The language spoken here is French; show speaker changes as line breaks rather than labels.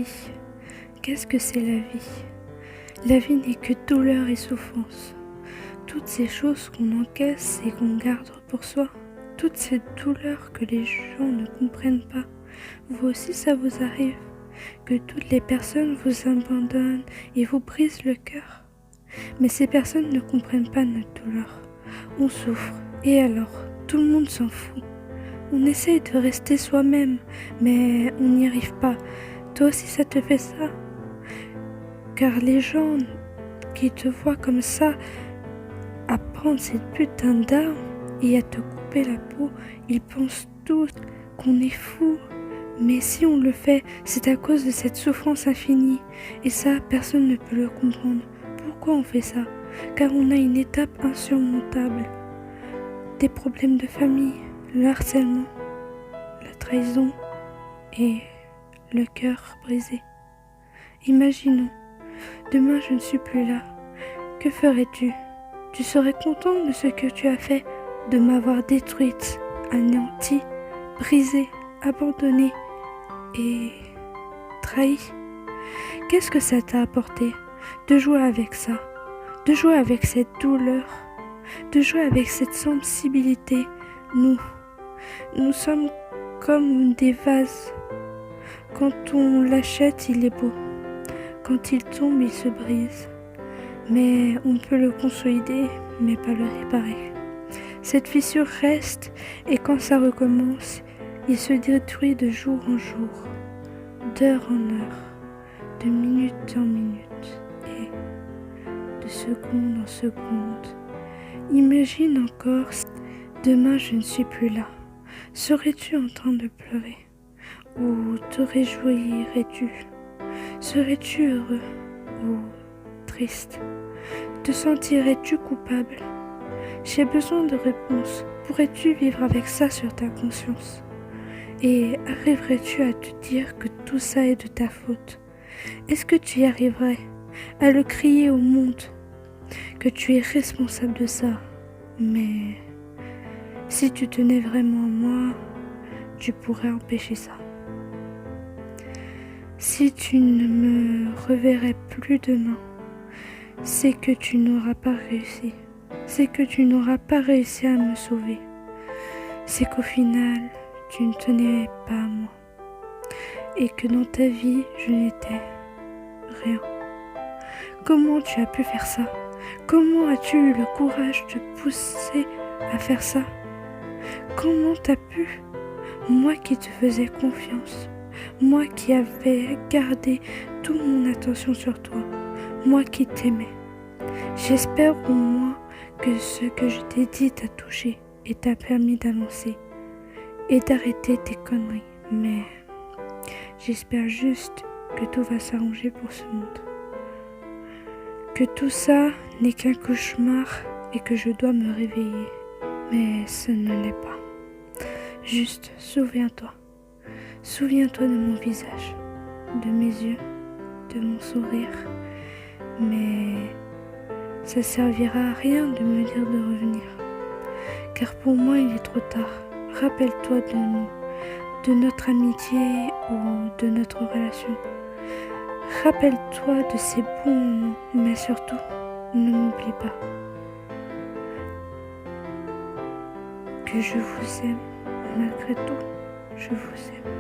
vie. Qu'est-ce que c'est la vie? La vie n'est que douleur et souffrance. Toutes ces choses qu'on encaisse et qu'on garde pour soi. Toutes ces douleurs que les gens ne comprennent pas. Vous aussi ça vous arrive? Que toutes les personnes vous abandonnent et vous brisent le cœur? Mais ces personnes ne comprennent pas notre douleur. On souffre. Et alors? Tout le monde s'en fout. On essaye de rester soi-même, mais on n'y arrive pas. Toi aussi ça te fait ça? Car les gens qui te voient comme ça, à prendre cette putain d'arme et à te couper la peau, ils pensent tous qu'on est fou. Mais si on le fait, c'est à cause de cette souffrance infinie. Et ça, personne ne peut le comprendre. Pourquoi on fait ça? Car on a une étape insurmontable. Des problèmes de famille, le harcèlement, la trahison et le cœur brisé. Imaginons, demain je ne suis plus là. Que ferais-tu? Tu serais content de ce que tu as fait, de m'avoir détruite, anéantie, brisée, abandonnée et trahie. Qu'est-ce que ça t'a apporté de jouer avec ça, de jouer avec cette douleur, de jouer avec cette sensibilité? Nous sommes comme des vases. Quand on l'achète, il est beau. Quand il tombe, il se brise. Mais on peut le consolider, mais pas le réparer. Cette fissure reste, et quand ça recommence, il se détruit de jour en jour, d'heure en heure, de minute en minute, et de seconde en seconde. Imagine encore, demain je ne suis plus là. Serais-tu en train de pleurer? Ou te réjouirais-tu? Serais-tu heureux ou triste? Te sentirais-tu coupable? J'ai besoin de réponses. Pourrais-tu vivre avec ça sur ta conscience? Et arriverais-tu à te dire que tout ça est de ta faute? Est-ce que tu y arriverais à le crier au monde que tu es responsable de ça? Mais si tu tenais vraiment à moi, tu pourrais empêcher ça. Si tu ne me reverrais plus demain, c'est que tu n'auras pas réussi. C'est que tu n'auras pas réussi à me sauver. C'est qu'au final, tu ne tenais pas à moi. Et que dans ta vie, je n'étais rien. Comment tu as pu faire ça? Comment as-tu eu le courage de pousser à faire ça? Comment t'as pu? Moi qui te faisais confiance. Moi qui avais gardé toute mon attention sur toi. Moi qui t'aimais. J'espère au moins que ce que je t'ai dit t'a touché et t'a permis d'avancer et d'arrêter tes conneries. Mais j'espère juste que tout va s'arranger pour ce monde. Que tout ça n'est qu'un cauchemar et que je dois me réveiller. Mais ce ne l'est pas. Juste souviens-toi. Souviens-toi de mon visage, de mes yeux, de mon sourire. Mais ça servira à rien de me dire de revenir. Car pour moi il est trop tard. Rappelle-toi de nous, de notre amitié ou de notre relation. Rappelle-toi de ces bons moments, mais surtout, ne m'oublie pas. Que je vous aime, malgré tout, je vous aime.